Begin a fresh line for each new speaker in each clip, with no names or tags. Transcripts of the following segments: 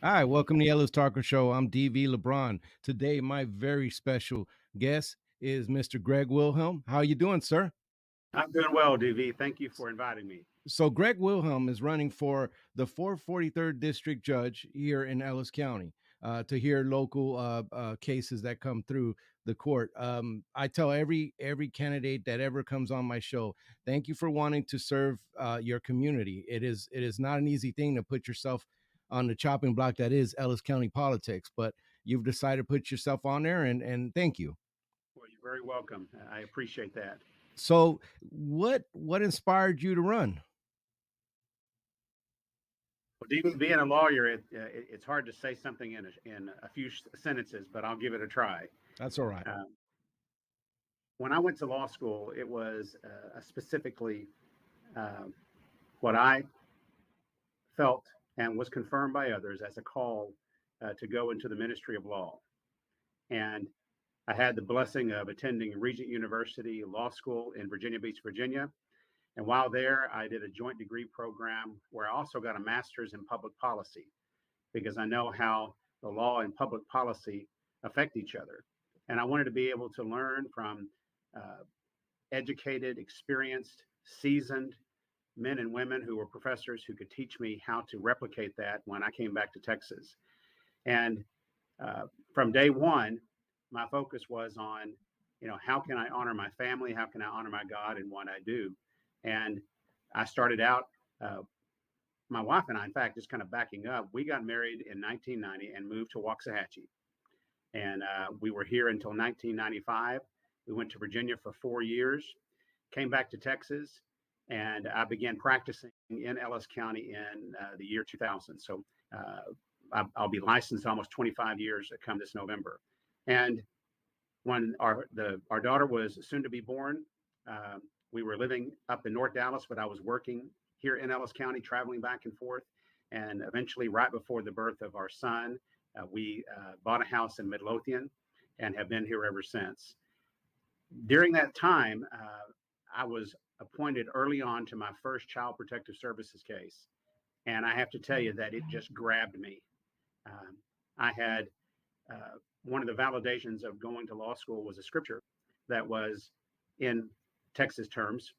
Hi, welcome to the Ellis Talker Show. I'm DV LeBron. Today, my very special guest is Mr. Greg Wilhelm. How you doing, sir?
I'm doing well, DV. Thank you for inviting me.
So, Greg Wilhelm is running for the 443rd District Judge here in Ellis County to hear local cases that come through the court. I tell every candidate that ever comes on my show, thank you for wanting to serve your community. It is not an easy thing to put yourself on the chopping block that is Ellis County politics, but you've decided to put yourself on there, and thank you.
Well, you're very welcome. I appreciate that.
So, what inspired you to run?
Well, DV, being a lawyer, it's hard to say something in a few sentences, but I'll give it a try.
That's all right.
Um, when I went to law school, it was specifically uh, what I felt and was confirmed by others as a call to go into the ministry of law. And I had the blessing of attending Regent University Law School in Virginia Beach, Virginia. And while there, I did a joint degree program where I also got a master's in public policy because I know how the law and public policy affect each other. And I wanted to be able to learn from uh, educated, experienced, seasoned men and women who were professors who could teach me how to replicate that when I came back to Texas. And from day one, my focus was on, how can I honor my family? How can I honor my God in what I do? And I started out, my wife and I, in fact, just kind of backing up, we got married in 1990 and moved to Waxahachie. And we were here until 1995. We went to Virginia for 4 years, came back to Texas, and I began practicing in Ellis County in the year 2000. So I'll be licensed almost 25 years come this November. And when our daughter was soon to be born, we were living up in North Dallas, but I was working here in Ellis County, traveling back and forth. And eventually, right before the birth of our son, we bought a house in Midlothian and have been here ever since. During that time, I was appointed early on to my first Child Protective Services case. And I have to tell you that it just grabbed me. I had one of the validations of going to law school was a scripture that was in Texas terms,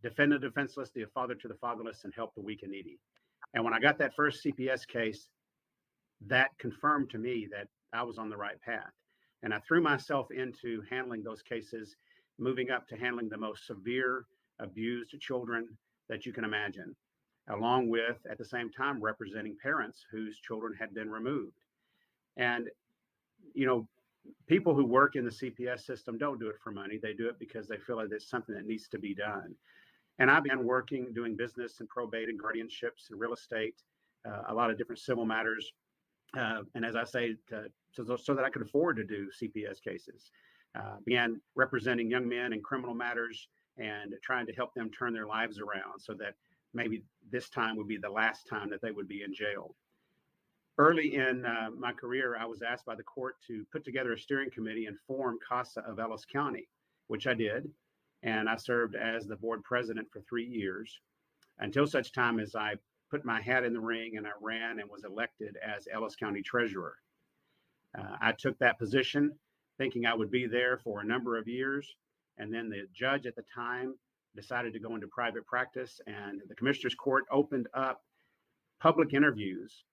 defend the defenseless, be a father to the fatherless, and help the weak and needy. And when I got that first CPS case, that confirmed to me that I was on the right path. And I threw myself into handling those cases, moving up to handling the most severe abused children that you can imagine, along with, at the same time, representing parents whose children had been removed. And, you know, people who work in the CPS system don't do it for money. They do it because they feel like it's something that needs to be done. And I began working, doing business and probate and guardianships and real estate, a lot of different civil matters. And as I say, so that I could afford to do CPS cases. Began representing young men in criminal matters and trying to help them turn their lives around so that maybe this time would be the last time that they would be in jail. Early in my career, I was asked by the court to put together a steering committee and form CASA of Ellis County, which I did. And I served as the board president for 3 years until such time as I put my hat in the ring and I ran and was elected as Ellis County treasurer. I took that position thinking I would be there for a number of years. And then the judge at the time decided to go into private practice, and the commissioner's court opened up public interviews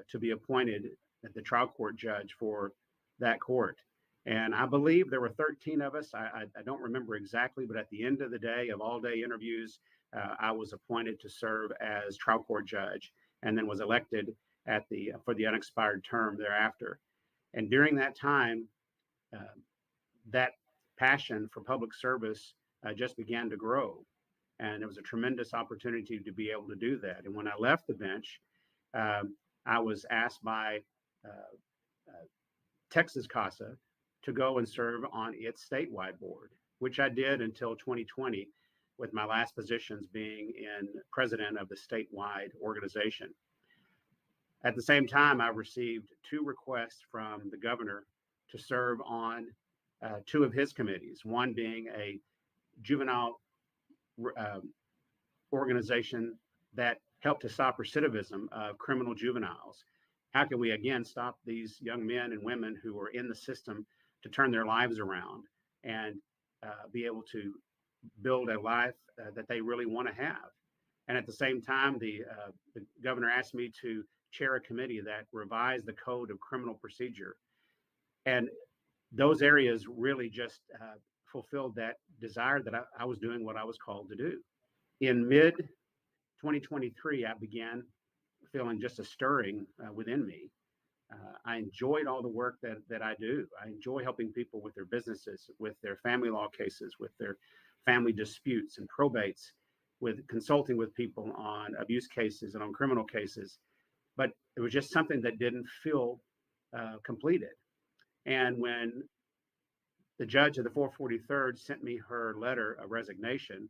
to be appointed as the trial court judge for that court. And I believe there were 13 of us. I don't remember exactly, but at the end of the day of all day interviews, I was appointed to serve as trial court judge and then was elected for the unexpired term thereafter. And during that time, that passion for public service just began to grow. And it was a tremendous opportunity to be able to do that. And when I left the bench, I was asked by Texas CASA to go and serve on its statewide board, which I did until 2020, with my last positions being in president of the statewide organization. At the same time, I received 2 requests from the governor to serve on 2 of his committees, one being a juvenile uh, organization that helped to stop recidivism of criminal juveniles. how can we again stop these young men and women who are in the system to turn their lives around and be able to build a life that they really want to have. And at the same time, the governor asked me to chair a committee that revised the code of criminal procedure. And those areas really just fulfilled that desire that I was doing what I was called to do. In mid 2023, I began feeling just a stirring within me. I enjoyed all the work that I do. I enjoy helping people with their businesses, with their family law cases, with their family disputes and probates, with consulting with people on abuse cases and on criminal cases. But it was just something that didn't feel completed. And when the judge of the 443rd sent me her letter of resignation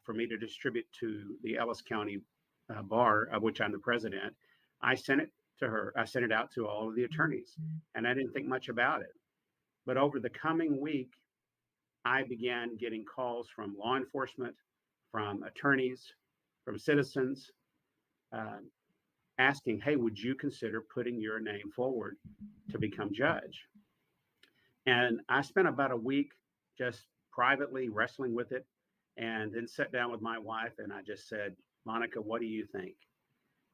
for me to distribute to the Ellis County Bar, of which I'm the president, I sent it to her. I sent it out to all of the attorneys, and I didn't think much about it. But over the coming week, I began getting calls from law enforcement, from attorneys, from citizens, uh, asking, hey, would you consider putting your name forward to become judge? And I spent about a week just privately wrestling with it and then sat down with my wife and I just said, Monica, what do you think?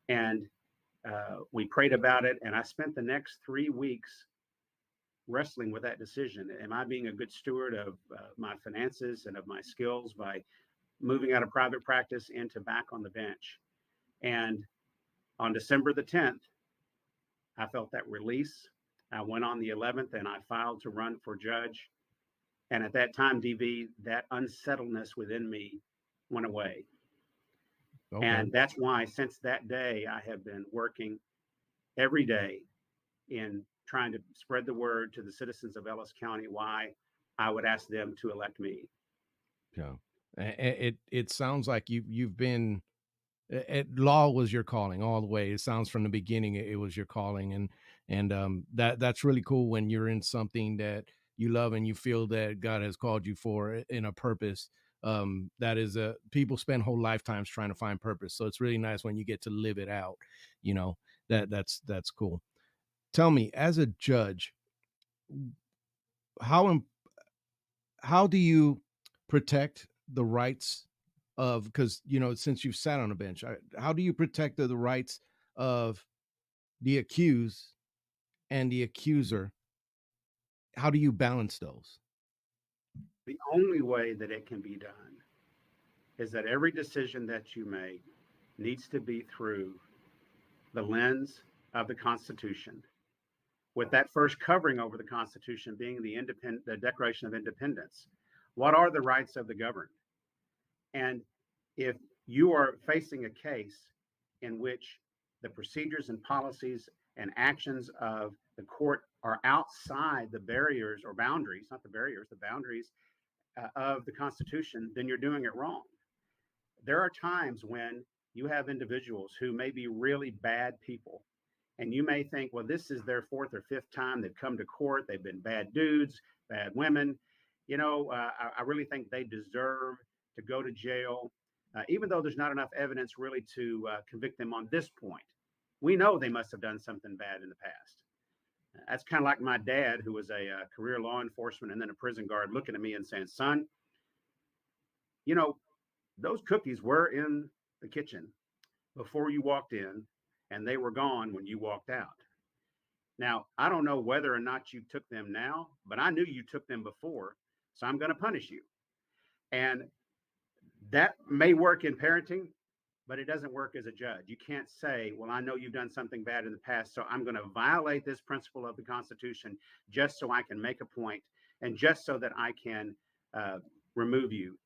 And we prayed about it. And I spent the next 3 weeks wrestling with that decision. Am I being a good steward of my finances and of my skills by moving out of private practice into back on the bench? And on December the 10th, I felt that release. I went on the 11th and I filed to run for judge. And at that time, DV, that unsettledness within me went away.
Okay.
And that's why since that day, I have been working every day in trying to spread the word to the citizens of Ellis County why I would ask them to elect me.
Yeah. It sounds like you've been law was your calling all the way. It sounds from the beginning it was your calling, and that's really cool when you're in something that you love and you feel that God has called you for in a purpose. That is a people spend whole lifetimes trying to find purpose, so it's really nice when you get to live it out. You know, that's cool. Tell me, as a judge, how how do you protect the rights of, because since you've sat on a bench, how do you protect the rights of the accused and the accuser? How do you balance those?
The only way that it can be done is that every decision that you make needs to be through the lens of the Constitution, with that first covering over the Constitution being the Declaration of Independence. What are the rights of the governed? And if you are facing a case in which the procedures and policies and actions of the court are outside the barriers or boundaries, not the barriers, the boundaries of the Constitution, then you're doing it wrong. There are times when you have individuals who may be really bad people, and you may think, well, this is their fourth or fifth time they've come to court. They've been bad dudes, bad women. I really think they deserve to go to jail, even though there's not enough evidence really to convict them on this point. We know they must have done something bad in the past. That's kind of like my dad, who was a career law enforcement and then a prison guard, looking at me and saying, son, you know, those cookies were in the kitchen before you walked in, and they were gone when you walked out. Now, I don't know whether or not you took them now, but I knew you took them before, so I'm going to punish you. And that may work in parenting, but it doesn't work as a judge. You can't say, well, I know you've done something bad in the past, so I'm going to violate this principle of the Constitution just so I can make a point and just so that I can remove you.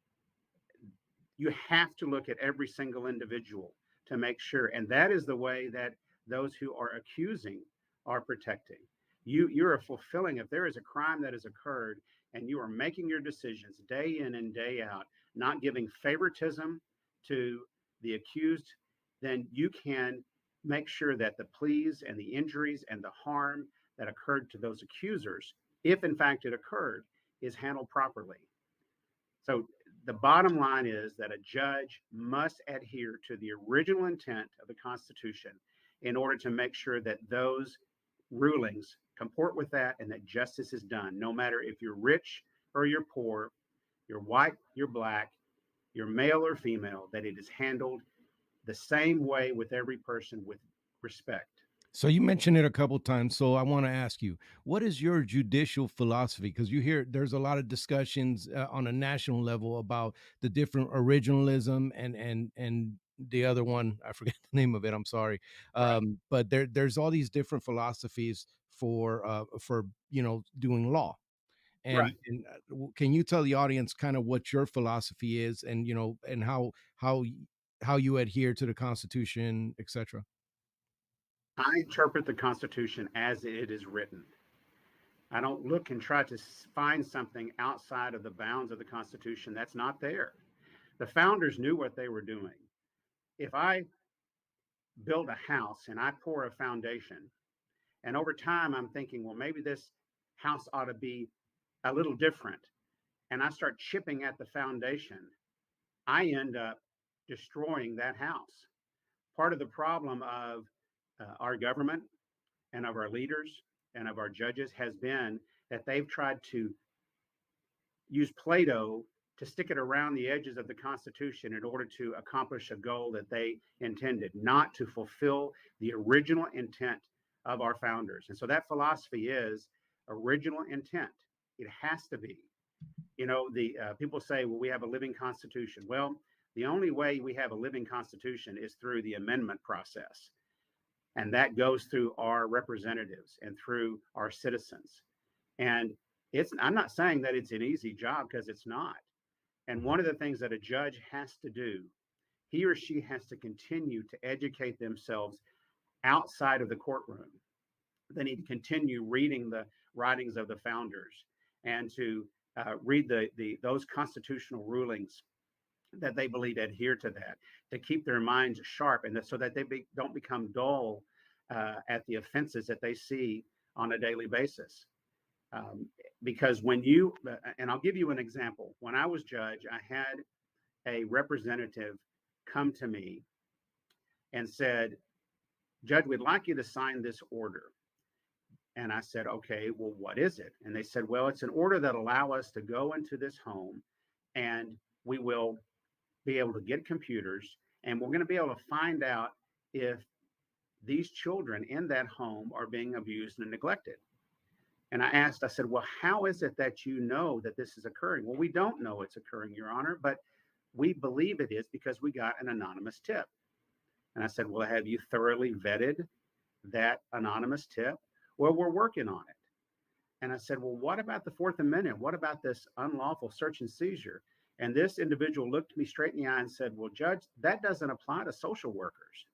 You have to look at every single individual to make sure. And that is the way that those who are accusing are protecting. You are fulfilling, if there is a crime that has occurred and you are making your decisions day in and day out, not giving favoritism to the accused, then you can make sure that the pleas and the injuries and the harm that occurred to those accusers, if in fact it occurred, is handled properly. So the bottom line is that a judge must adhere to the original intent of the Constitution. in order to make sure that those rulings comport with that and that justice is done, no matter if you're rich or you're poor, you're white, you're black, you're male or female, that it is handled the same way with every person with respect.
So you mentioned it a couple times. So I want to ask you, what is your judicial philosophy? Because you hear there's a lot of discussions on a national level about the different originalism and the other one. I forget the name of it. I'm sorry,
Right.
but there's all these different philosophies for doing law.
Right.
Can you tell the audience kind of what your philosophy is, and and how you adhere to the Constitution, etc.
I interpret the Constitution as it is written. I don't look and try to find something outside of the bounds of the Constitution that's not there. The founders knew what they were doing. If I build a house and I pour a foundation, and over time I'm thinking, well, maybe this house ought to be a little different, and I start chipping at the foundation, I end up destroying that house. Part of the problem of our government and of our leaders and of our judges has been that they've tried to use Play-Doh to stick it around the edges of the Constitution in order to accomplish a goal that they intended, not to fulfill the original intent of our founders. And so that philosophy is original intent. It has to be. The people say, well, we have a living Constitution. Well, the only way we have a living Constitution is through the amendment process. And that goes through our representatives and through our citizens. And I'm not saying that it's an easy job, because it's not. And one of the things that a judge has to do, he or she has to continue to educate themselves outside of the courtroom. They need to continue reading the writings of the founders and to read those constitutional rulings that they believe adhere to that, to keep their minds sharp, and so that they don't become dull at the offenses that they see on a daily basis. Because and I'll give you an example. When I was judge, I had a representative come to me and said, Judge, we'd like you to sign this order. And I said, okay, well, what is it? And they said, well, it's an order that allow us to go into this home, and we will be able to get computers, and we're going to be able to find out if these children in that home are being abused and neglected. And I said, well, how is it that you know that this is occurring? Well, we don't know it's occurring, Your Honor, but we believe it is because we got an anonymous tip. And I said, well, have you thoroughly vetted that anonymous tip? Well, we're working on it. And I said, well, what about the Fourth Amendment? What about this unlawful search and seizure? And this individual looked me straight in the eye and said, well, Judge, that doesn't apply to social workers.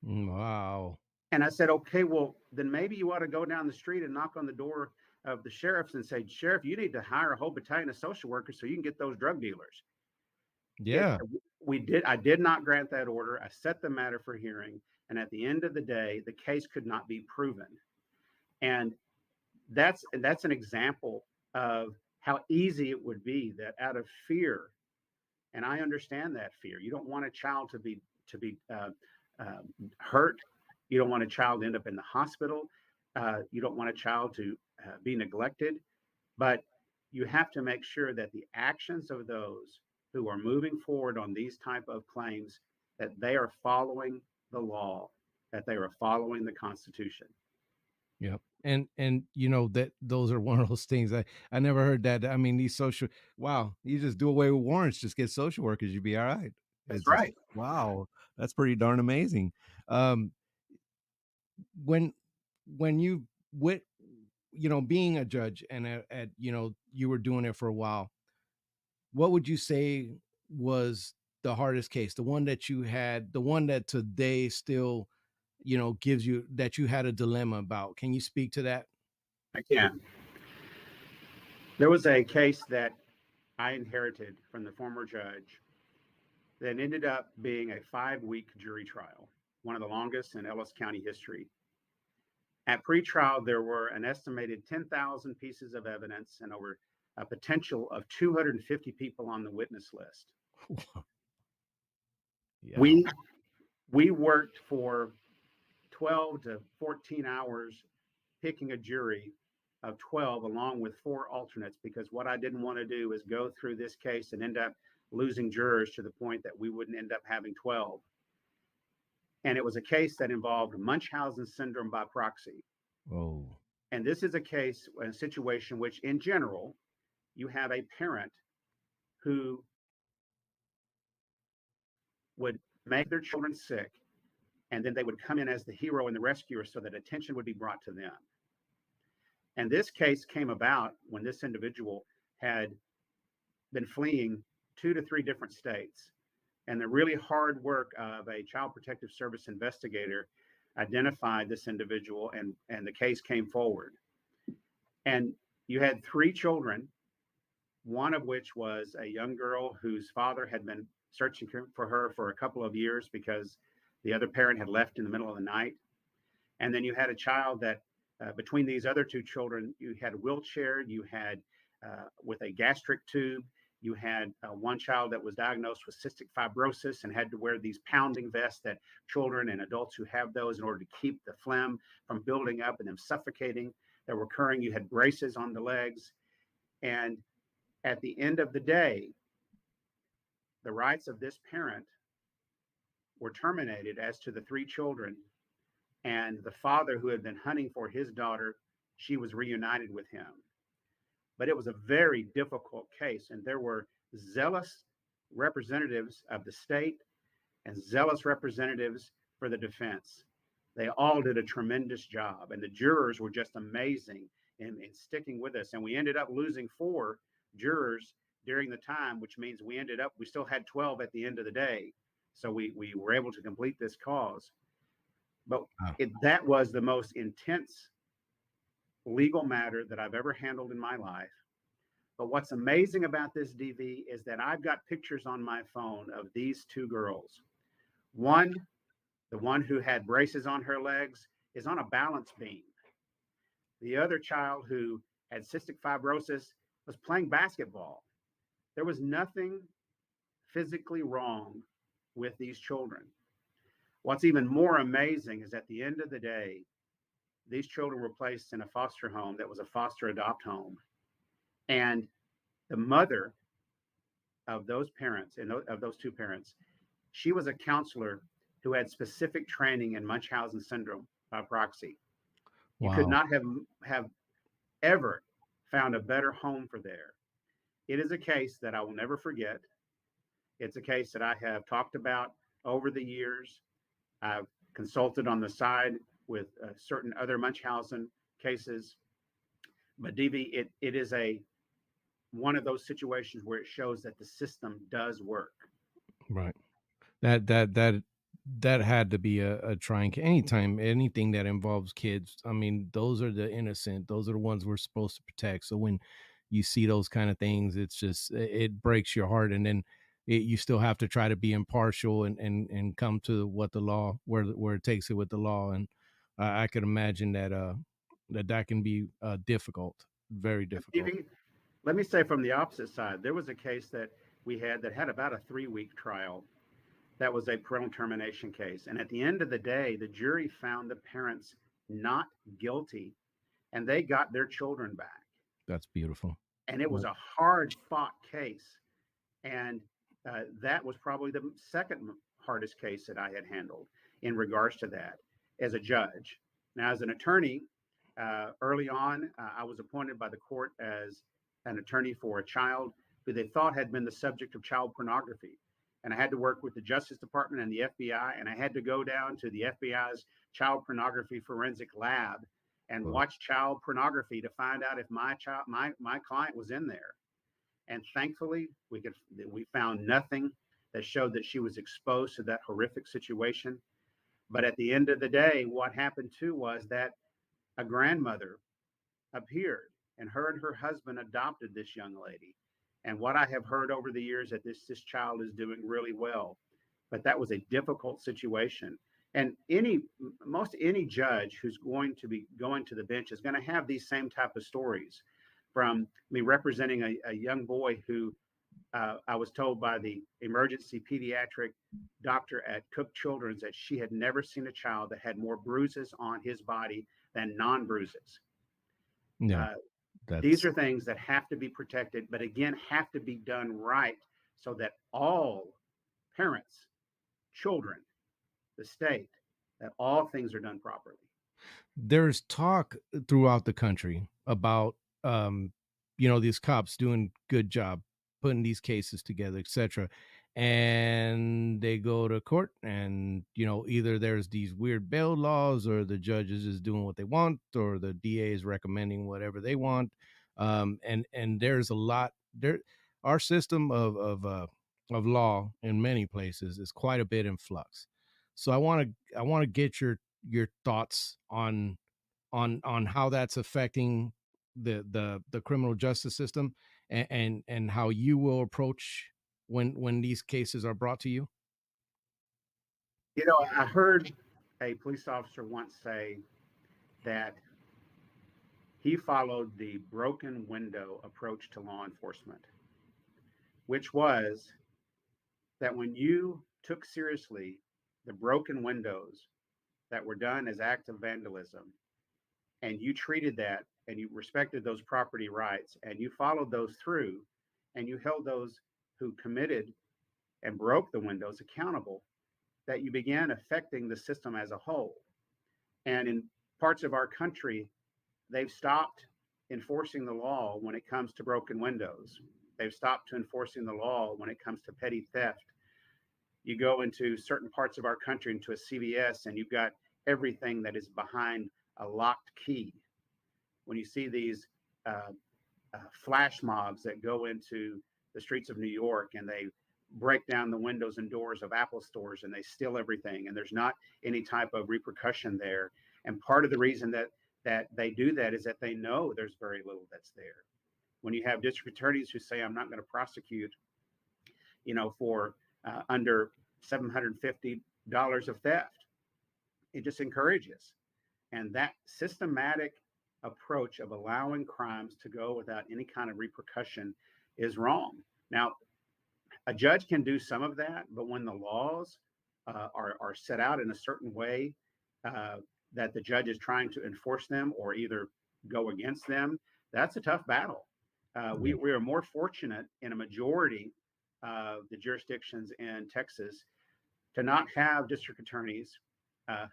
Wow.
And I said, okay, well, then maybe you ought to go down the street and knock on the door of the sheriffs and say, Sheriff, you need to hire a whole battalion of social workers so you can get those drug dealers.
Yeah.
I did not grant that order. I set the matter for hearing. And at the end of the day, the case could not be proven. And that's an example of how easy it would be that out of fear, and I understand that fear. You don't want a child to be hurt. You don't want a child to end up in the hospital. You don't want a child to be neglected. But you have to make sure that the actions of those who are moving forward on these type of claims, that they are following the law, that they are following the Constitution.
Yep. And that those are one of those things I never heard that. I mean, these social wow, you just do away with warrants, just get social workers, you'd be all right.
That's
It's just
right.
wow, that's pretty darn amazing. Um, when when you with being a judge and at you were doing it for a while, what would you say was the hardest case, the one that you had, the one that today still gives you that you had a dilemma about? Can you speak to that?
I can. There was a case that I inherited from the former judge that ended up being a 5-week jury trial, one of the longest in Ellis County history. At pretrial, there were an estimated 10,000 pieces of evidence and over a potential of 250 people on the witness list.
Yeah.
We We worked for 12 to 14 hours picking a jury of 12 along with four alternates, because what I didn't want to do is go through this case and end up losing jurors to the point that we wouldn't end up having 12. And it was a case that involved Munchausen syndrome by proxy.
Oh,
And this is a case, a situation which, in general, you have a parent who would make their children sick, and then they would come in as the hero and the rescuer so that attention would be brought to them. And this case came about when this individual had been fleeing 2 to 3 different states. And the really hard work of a Child Protective Service investigator identified this individual, and the case came forward. And you had 3 children, one of which was a young girl whose father had been searching for her for a couple of years because the other parent had left in the middle of the night. And then you had a child that, between these other 2 children, you had wheelchair, you had with a gastric tube, you had one child that was diagnosed with cystic fibrosis and had to wear these pounding vests that children and adults who have those in order to keep the phlegm from building up and them suffocating that were occurring. You had braces on the legs. And at the end of the day, the rights of this parent were terminated as to the 3 children. And the father who had been hunting for his daughter, she was reunited with him. But it was a very difficult case, and there were zealous representatives of the state and zealous representatives for the defense. They all did a tremendous job, and the jurors were just amazing in sticking with us. And we ended up losing 4 jurors during the time, which means we still had 12 at the end of the day. So we were able to complete this cause. But
wow.
that was the most intense legal matter that I've ever handled in my life. But what's amazing about this, DV, is that I've got pictures on my phone of these 2 girls. One, the one who had braces on her legs, is on a balance beam. The other child, who had cystic fibrosis, was playing basketball. There was nothing physically wrong with these children. What's even more amazing is at the end of the day, these children were placed in a foster home that was a foster adopt home. And the mother of those parents, and of those 2 parents, she was a counselor who had specific training in Munchausen syndrome by proxy. You could
Wow.
not have ever found a better home for there. It is a case that I will never forget. It's a case that I have talked about over the years. I've consulted on the side with certain other Munchausen cases. But DV, it is one of those situations where it shows that the system does work.
Right. That that had to be a trying anytime anything that involves kids. I mean, those are the innocent. Those are the ones we're supposed to protect. So when you see those kind of things, it's just it breaks your heart, and then you still have to try to be impartial and come to what the law where it takes it with the law. And I could imagine that that can be difficult, very difficult.
DV, let me say from the opposite side, there was a case that we had that had about a 3 week trial. That was a parental termination case. And at the end of the day, the jury found the parents not guilty, and they got their children back.
That's beautiful.
And it was
Right.
a hard fought case. And that was probably the second hardest case that I had handled in regards to that as a judge. Now, as an attorney, early on, I was appointed by the court as an attorney for a child who they thought had been the subject of child pornography. And I had to work with the Justice Department and the FBI, and I had to go down to the FBI's child pornography forensic lab and
Well,
watch child pornography to find out if my client was in there. And thankfully, we found nothing that showed that she was exposed to that horrific situation. But at the end of the day, what happened too was that a grandmother appeared, and her husband adopted this young lady. And what I have heard over the years that this child is doing really well. But that was a difficult situation. And any judge who's going to be going to the bench is going to have these same type of stories, from me representing a young boy who I was told by the emergency pediatric doctor at Cook Children's that she had never seen a child that had more bruises on his body than non bruises.
Yeah,
Uh, these
that's
are things that have to be protected, but again, have to be done right so that all parents, children, the state, that all things are done properly.
there's talk throughout the country about um these cops doing good job putting these cases together, etc., and they go to court, and either there's these weird bail laws, or the judges is doing what they want, or the DA is recommending whatever they want. And there's a lot there. Our system of law in many places is quite a bit in flux. So I want to get your thoughts on how that's affecting the criminal justice system, and how you will approach when these cases are brought to you.
You know, I heard a police officer once say that he followed the broken window approach to law enforcement, which was that when you took seriously the broken windows that were done as acts of vandalism, and you treated that and you respected those property rights and you followed those through, and you held those who committed and broke the windows accountable, that you began affecting the system as a whole. And in parts of our country, they've stopped enforcing the law when it comes to broken windows. They've stopped enforcing the law when it comes to petty theft. You go into certain parts of our country, into a CVS, and you've got everything that is behind a locked key. When you see these uh, flash mobs that go into the streets of New York and they break down the windows and doors of Apple stores and they steal everything, and there's not any type of repercussion there. And part of the reason that they do that is that they know there's very little that's there. When you have district attorneys who say, I'm not going to prosecute, for under $750 of theft, it just encourages. And that systematic approach of allowing crimes to go without any kind of repercussion is wrong. Now, a judge can do some of that, but when the laws are set out in a certain way, uh, that the judge is trying to enforce them or either go against them, that's a tough battle.
Yeah.
We are more fortunate in a majority of the jurisdictions in Texas to not have district attorneys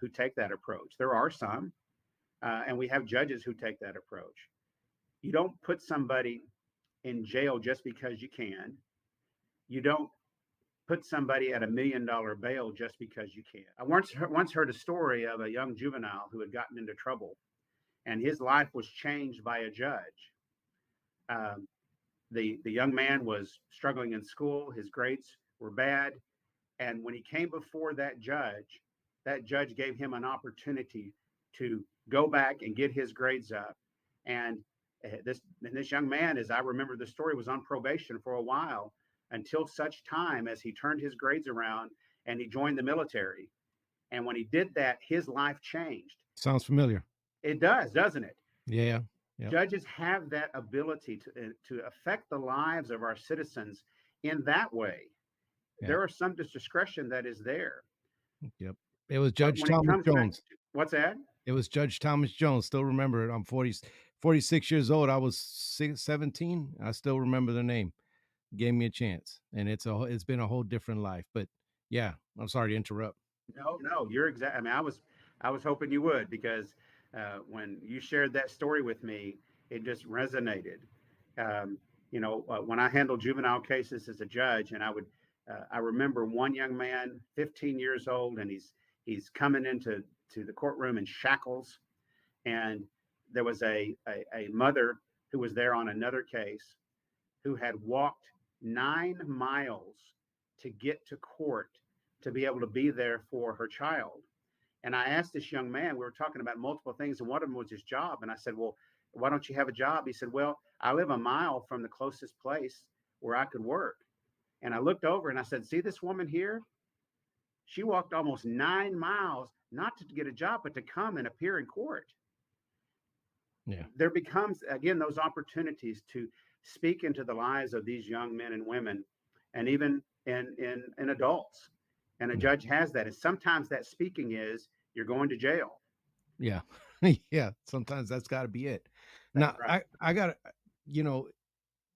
who take that approach. There are some, and we have judges who take that approach. You don't put somebody in jail just because you can. You don't put somebody at $1 million bail just because you can. I once heard a story of a young juvenile who had gotten into trouble, and his life was changed by a judge. Um, the young man was struggling in school. His grades were bad. And when he came before that judge gave him an opportunity to go back and get his grades up. And this young man, as I remember the story, was on probation for a while until such time as he turned his grades around and he joined the military. And when he did that, his life changed.
Sounds familiar.
It does, doesn't it?
Yeah. Yeah.
Judges have that ability to affect the lives of our citizens in that way.
Yeah.
There are some discretion that is there.
Yep. It was
But
Judge
when it
Thomas
comes back,
Jones.
what's that?
It was Judge Thomas Jones. Still remember it. I'm 46 years old. I was 17. I still remember the name. Gave me a chance, and it's been a whole different life. But yeah, I'm sorry to interrupt.
No, no, you're exact. I mean, I was hoping you would, because when you shared that story with me, it just resonated. Um, when I handled juvenile cases as a judge, and I remember one young man, 15 years old, and he's coming into the courtroom in shackles, and there was a mother who was there on another case who had walked 9 miles to get to court to be able to be there for her child. And I asked this young man, we were talking about multiple things, and one of them was his job. And I said, well, why don't you have a job? He said, well, I live a mile from the closest place where I could work. And I looked over and I said, see this woman here? She walked almost 9 miles, not to get a job, but to come and appear in court.
Yeah.
There becomes, again, those opportunities to speak into the lives of these young men and women, and even in adults. And a
Mm.
judge has that. And sometimes that speaking is you're going to jail.
Yeah. Yeah, sometimes that's gotta be it.
That's
Now,
right.
I gotta, you know,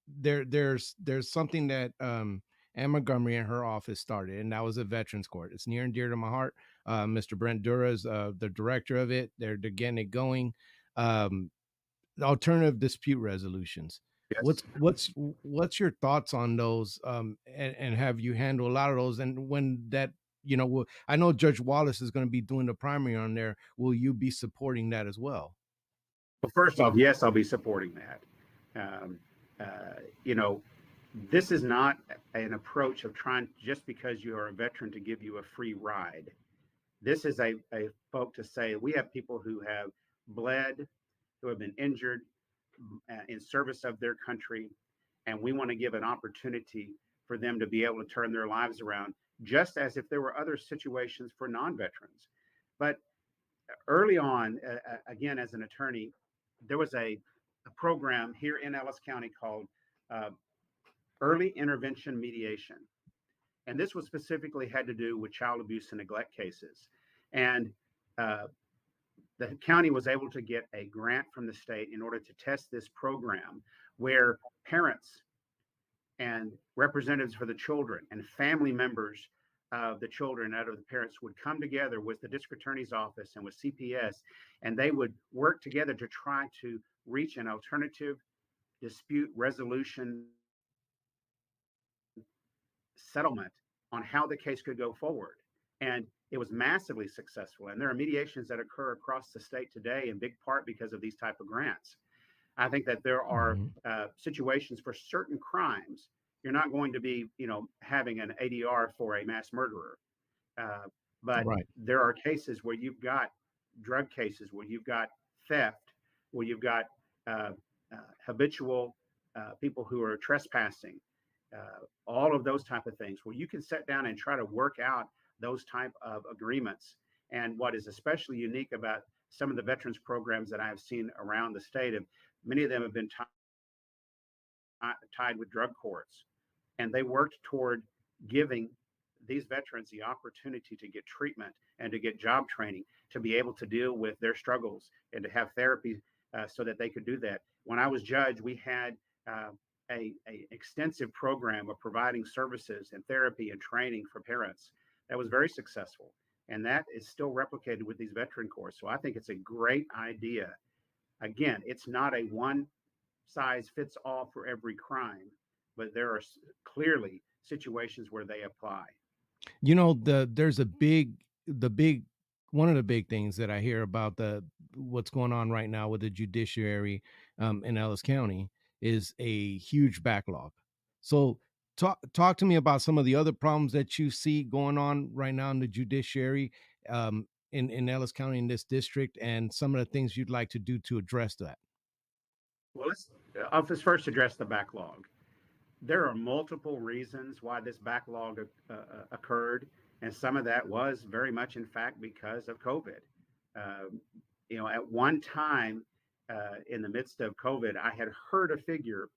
there's something that Anne Montgomery and her office started, and that was a veterans court. It's near and dear to my heart. Mr. Brent Dura is the director of it. They're getting it going. Um, Alternative dispute resolutions.
Yes.
What's your thoughts on those? And have you handled a lot of those? And when that, I know Judge Wallace is going to be doing the primary on there. Will you be supporting that as well?
Well, first off, yes, I'll be supporting that. Um, you know, this is not an approach of trying just because you are a veteran to give you a free ride. This is a folk to say we have people who have bled, who have been injured in service of their country, and we want to give an opportunity for them to be able to turn their lives around, just as if there were other situations for non-veterans. But early on, again, as an attorney, there was a program here in Ellis County called uh, Early Intervention Mediation. And this was specifically had to do with child abuse and neglect cases. And uh, the county was able to get a grant from the state in order to test this program where parents and representatives for the children and family members of the children and of the parents would come together with the district attorney's office and with CPS, and they would work together to try to reach an alternative dispute resolution settlement on how the case could go forward. And it was massively successful. And there are mediations that occur across the state today in big part because of these type of grants. I think that there are
Mhm.
situations for certain crimes. You're not going to be, having an ADR for a mass murderer, uh, but
Right.
there are cases where you've got drug cases, where you've got theft, where you've got uh, habitual people who are trespassing, all of those type of things, where you can sit down and try to work out those type of agreements. And what is especially unique about some of the veterans programs that I have seen around the state, of many of them have been tied with drug courts, and they worked toward giving these veterans the opportunity to get treatment and to get job training, to be able to deal with their struggles and to have therapy so that they could do that. When I was judge, we had uh, a extensive program of providing services and therapy and training for parents that was very successful, and that is still replicated with these veteran courts. So I think it's a great idea. Again, it's not a one size fits all for every crime, but there are clearly situations where they apply.
There's the big one of the big things that I hear about the what's going on right now with the judiciary in Ellis County is a huge backlog. So talk to me about some of the other problems that you see going on right now in the judiciary in Ellis County in this district, and some of the things you'd like to do to address that.
Well, I'll just first address the backlog. There are multiple reasons why this backlog occurred, and some of that was very much, in fact, because of COVID. Uh, at one time in the midst of COVID, I had heard a figure.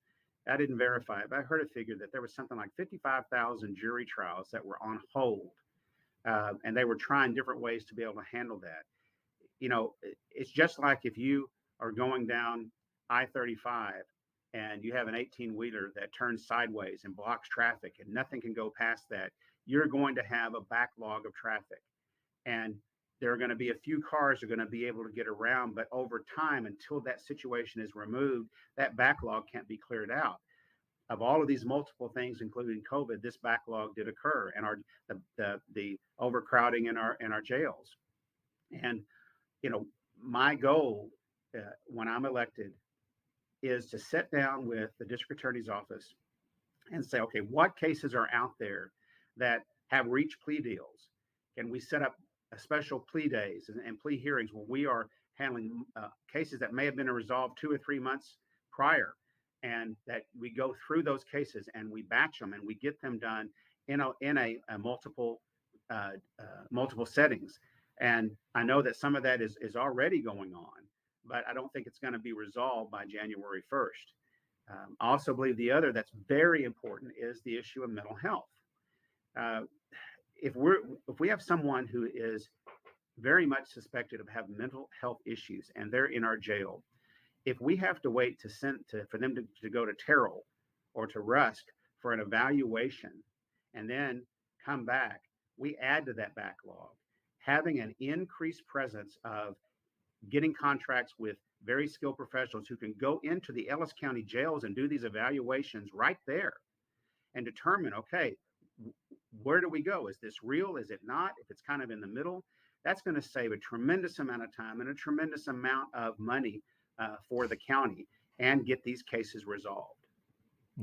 I didn't verify it, but I heard a figure that there was something like 55,000 jury trials that were on hold, and they were trying different ways to be able to handle that. It's just like if you are going down I-35 and you have an 18 wheeler that turns sideways and blocks traffic and nothing can go past that, you're going to have a backlog of traffic. And there are going to be a few cars that are going to be able to get around, but over time, until that situation is removed, that backlog can't be cleared out. Of all of these multiple things, including COVID, this backlog did occur, and the overcrowding in our jails. And my goal when I'm elected is to sit down with the district attorney's office and say, okay, what cases are out there that have reached plea deals? Can we set up a special plea days and plea hearings where we are handling cases that may have been resolved 2 or 3 months prior, and that we go through those cases and we batch them and we get them done in a multiple settings. And I know that some of that is already going on, but I don't think it's going to be resolved by January 1st. I also believe the other that's very important is the issue of mental health. Uh, if we have someone who is very much suspected of having mental health issues and they're in our jail, if we have to wait for them to go to Terrell or to Rusk for an evaluation and then come back, we add to that backlog. Having an increased presence of getting contracts with very skilled professionals who can go into the Ellis County jails and do these evaluations right there and determine, okay, where do we go? Is this real? Is it not? If it's kind of in the middle, that's going to save a tremendous amount of time and a tremendous amount of money for the county and get these cases resolved.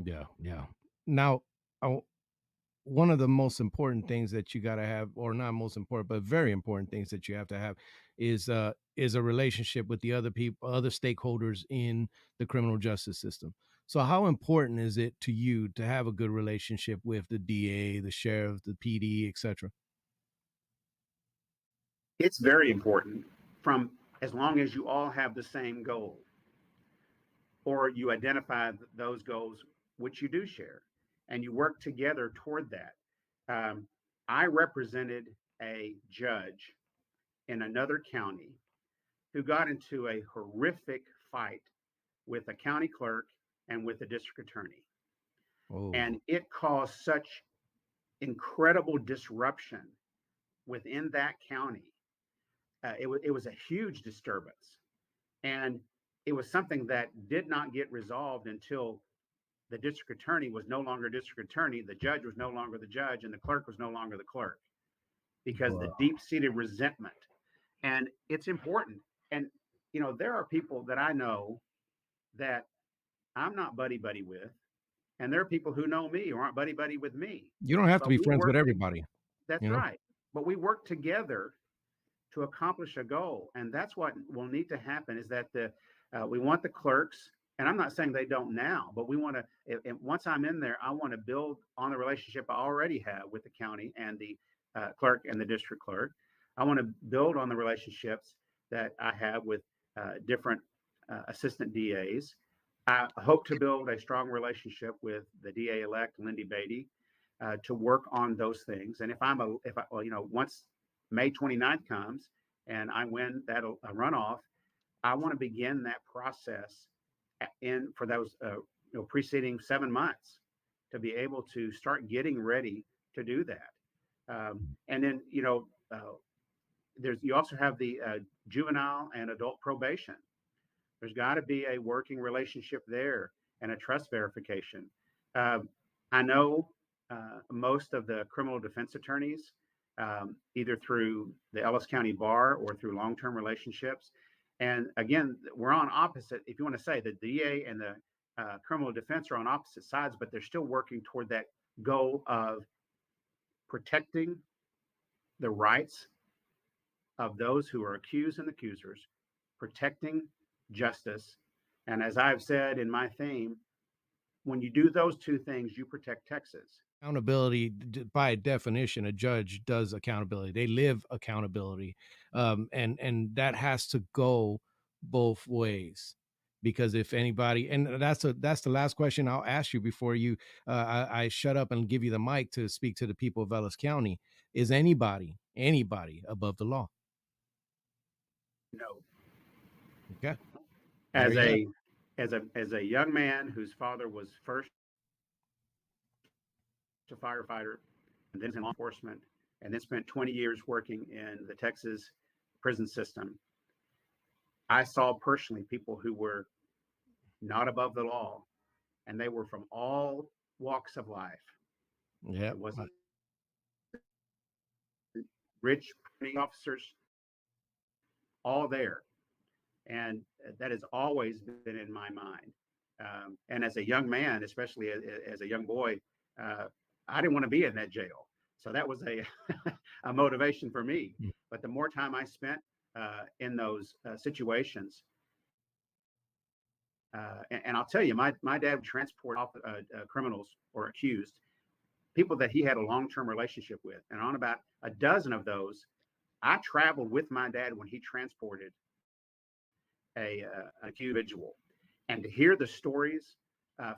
Yeah, yeah. Now, I, one of the most important things that you got to have, or not most important, but very important things that you have to have, is a relationship with the other people, other stakeholders in the criminal justice system. So how important is it to you to have a good relationship with the DA, the sheriff, the PD, etc.?
It's very important, from as long as you all have the same goal or you identify those goals which you do share and you work together toward that. Um, I represented a judge in another county who got into a horrific fight with a county clerk and with the district attorney.
Oh,
And it caused such incredible disruption within that county. It was a huge disturbance. And it was something that did not get resolved until the district attorney was no longer district attorney, the judge was no longer the judge, and the clerk was no longer the clerk because the
wow.
deep seated resentment. And it's important. And, there are people that I know that I'm not buddy buddy with, and there are people who know me or aren't buddy buddy with me.
You don't have to
But
be
we
friends with
work to,
everybody,
that's
you know.
right. But we work together to accomplish a goal, and that's what will need to happen. Is that we want the clerks, and I'm not saying they don't now, but we want to. Once I'm in there, I want to build on the relationship I already have with the county and the clerk and the district clerk. I want to build on the relationships that I have with different assistant DAs. I hope to build a strong relationship with the DA elect, Lindy Beatty, to work on those things. And once May 29th comes and I win that runoff, I want to begin that process for those preceding 7 months to be able to start getting ready to do that. And then you also have the juvenile and adult probation. There's got to be a working relationship there and a trust verification. Um, I know most of the criminal defense attorneys, either through the Ellis County Bar or through long-term relationships. And again, we're on opposite. If you want to say the DA and the criminal defense are on opposite sides, but they're still working toward that goal of protecting the rights of those who are accused and accusers, protecting justice. And as I've said in my theme, when you do those two things, you protect Texas.
Accountability, by definition, a judge does accountability. They live accountability, and that has to go both ways. Because if anybody, and that's the last question I'll ask you before I shut up and give you the mic to speak to the people of Ellis County. Is anybody above the law?
No.
Okay, there
As
you have it.
a young man whose father was first a firefighter and then in law enforcement, and then spent 20 years working in the Texas prison system, I saw personally people who were not above the law, and they were from all walks of life.
Yeah,
It wasn't rich officers, all there. And that has always been in my mind. And as a young man, especially as a young boy, uh, I didn't want to be in that jail. So that was a, a motivation for me.
mm,
But the more time I spent in those situations, and I'll tell you, my dad would transport off criminals or accused, people that he had a long-term relationship with. And on about a dozen of those, I traveled with my dad when he transported an accused individual. And to hear the stories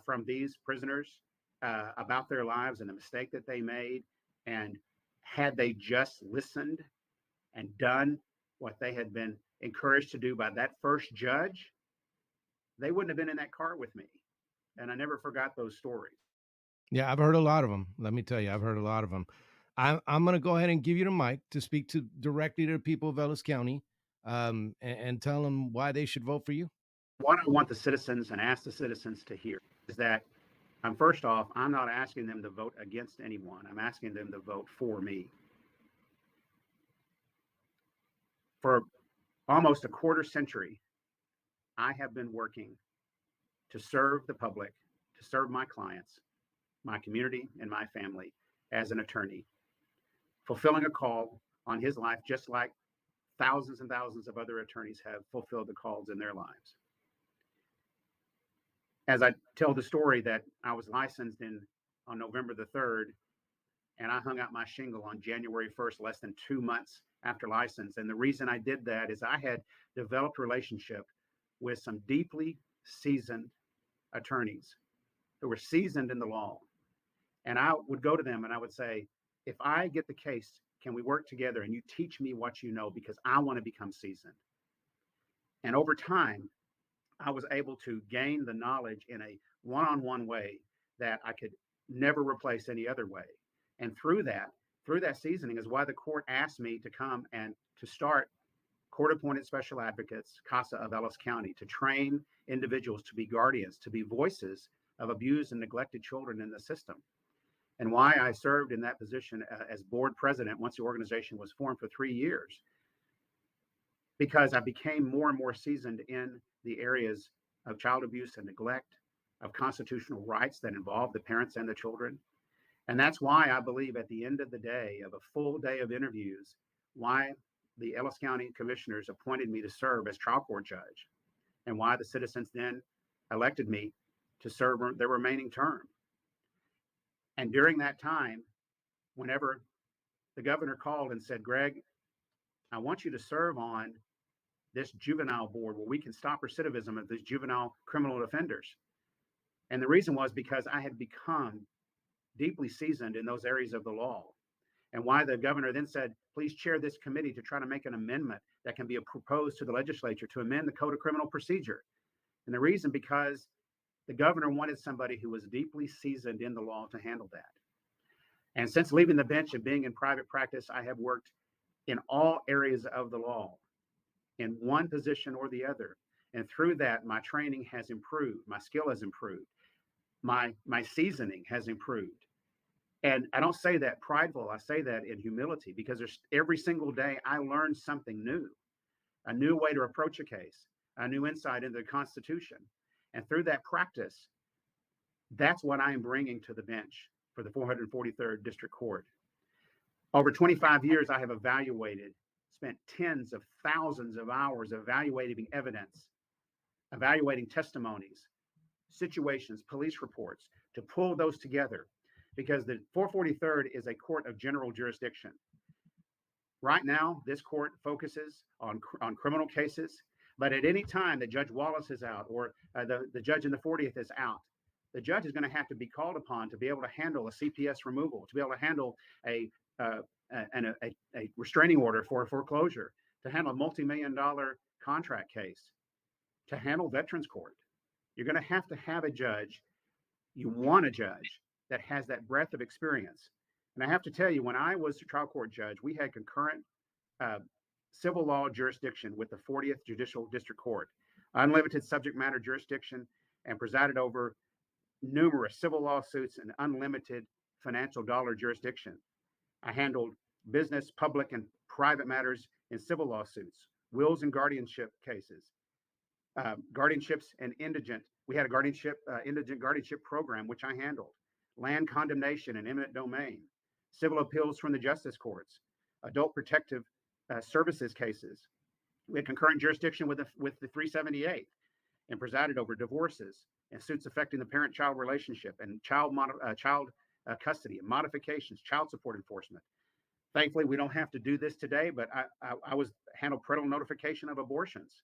from these prisoners about their lives and the mistake that they made. And had they just listened and done what they had been encouraged to do by that first judge, they wouldn't have been in that car with me. And I never forgot those stories.
Yeah, I've heard a lot of them. Let me tell you, I've heard a lot of them. I'm going to go ahead and give you the mic to speak to directly to the people of Ellis County, and tell them why they should vote for you.
What I want the citizens and ask the citizens to hear is that first off, I'm not asking them to vote against anyone. I'm asking them to vote for me. For almost a quarter century, I have been working to serve the public, to serve my clients, my community, and my family as an attorney, fulfilling a call on his life, just like thousands and thousands of other attorneys have fulfilled the calls in their lives. As I tell the story that I was licensed on November the 3rd, and I hung out my shingle on January 1st, less than 2 months after license. And the reason I did that is I had developed a relationship with some deeply seasoned attorneys who were seasoned in the law. And I would go to them and I would say, if I get the case, can we work together and you teach me what you know, because I want to become seasoned. And over time, I was able to gain the knowledge in a one-on-one way that I could never replace any other way. And through that seasoning is why the court asked me to come and to start court-appointed special advocates, CASA of Ellis County, to train individuals to be guardians, to be voices of abused and neglected children in the system. And why I served in that position as board president once the organization was formed for 3 years, because I became more and more seasoned in the areas of child abuse and neglect, of constitutional rights that involve the parents and the children. And that's why I believe at the end of the day, of a full day of interviews, why the Ellis County commissioners appointed me to serve as trial court judge, and why the citizens then elected me to serve their remaining term. And during that time, whenever the governor called and said, Greg, I want you to serve on this juvenile board where we can stop recidivism of these juvenile criminal offenders. And the reason was because I had become deeply seasoned in those areas of the law. And why the governor then said, please chair this committee to try to make an amendment that can be proposed to the legislature to amend the Code of Criminal Procedure. And the reason, because the governor wanted somebody who was deeply seasoned in the law to handle that. And since leaving the bench and being in private practice, I have worked in all areas of the law in one position or the other. And through that, my training has improved, my skill has improved, my seasoning has improved. And I don't say that prideful, I say that in humility, because every single day I learn something new, a new way to approach a case, a new insight into the Constitution. And through that practice, that's what I am bringing to the bench for the 443rd District Court. Over 25 years, I have spent tens of thousands of hours evaluating evidence, evaluating testimonies, situations, police reports, to pull those together, because the 443rd is a court of general jurisdiction. Right now, this court focuses on criminal cases, but at any time that Judge Wallace is out, or the judge in the 40th is out, the judge is going to have to be called upon to be able to handle a CPS removal, to be able to handle a restraining order for a foreclosure, to handle a multi-million-dollar contract case, to handle veterans court. You're going to have a judge. You want a judge that has that breadth of experience. And I have to tell you, when I was a trial court judge, we had concurrent civil law jurisdiction with the 40th Judicial District Court, unlimited subject matter jurisdiction, and presided over numerous civil lawsuits and unlimited financial dollar jurisdiction. I handled business, public, and private matters in civil lawsuits, wills and guardianship cases, guardianships and indigent. We had a indigent guardianship program, which I handled, land condemnation and eminent domain, civil appeals from the justice courts, adult protective services cases. We had concurrent jurisdiction with the 378, and presided over divorces and suits affecting the parent-child relationship, and child custody and modifications, child support enforcement. Thankfully, we don't have to do this today, but I was handled parental notification of abortions,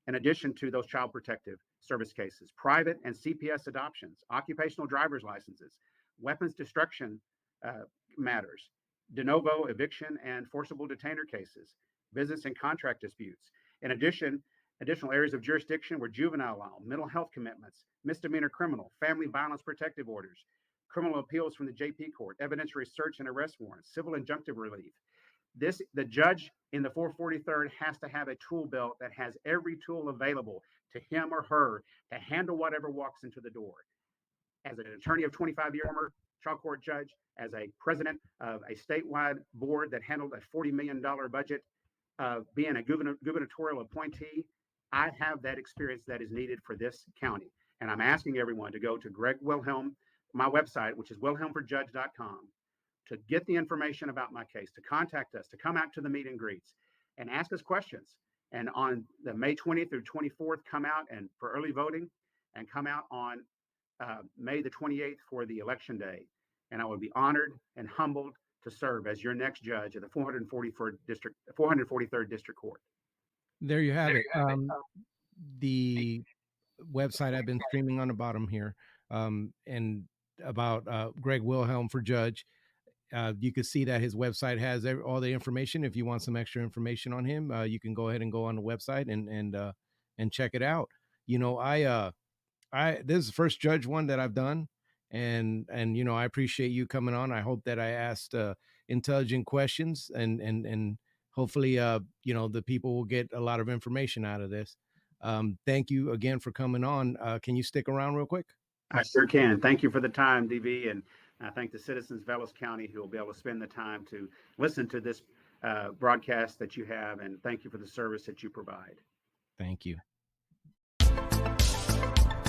in addition to those child protective service cases, private and CPS adoptions, occupational driver's licenses, weapons destruction uh, matters, de novo eviction and forcible detainer cases, business and contract disputes. In addition, additional areas of jurisdiction were juvenile law, mental health commitments, misdemeanor criminal, family violence protective orders, criminal appeals from the JP court, evidentiary search and arrest warrants, civil injunctive relief. The judge in the 443rd has to have a tool belt that has every tool available to him or her to handle whatever walks into the door. As an attorney of 25 years, former trial court judge, as a president of a statewide board that handled a $40 million budget, being a gubernatorial appointee, I have that experience that is needed for this county. And I'm asking everyone to go to Greg Wilhelm, my website, which is wilhelmforjudge.com, to get the information about my case, to contact us, to come out to the meet and greets and ask us questions. And on the May 20th through 24th, come out and for early voting, and come out on May the 28th for the election day. And I would be honored and humbled to serve as your next judge at the 443rd District Court.
There you have it. The website I've been streaming on the bottom here, and about Greg Wilhelm for Judge. You can see that his website has all the information. If you want some extra information on him, you can go ahead and go on the website and check it out. You know, this is the first judge one that I've done, and you know, I appreciate you coming on. I hope that I asked intelligent questions, and hopefully you know, the people will get a lot of information out of this. Thank you again for coming on. Can you stick around real quick?
I sure can. Thank you for the time, DV, and I thank the citizens of Ellis County who will be able to spend the time to listen to this broadcast that you have, and thank you for the service that you provide.
Thank you.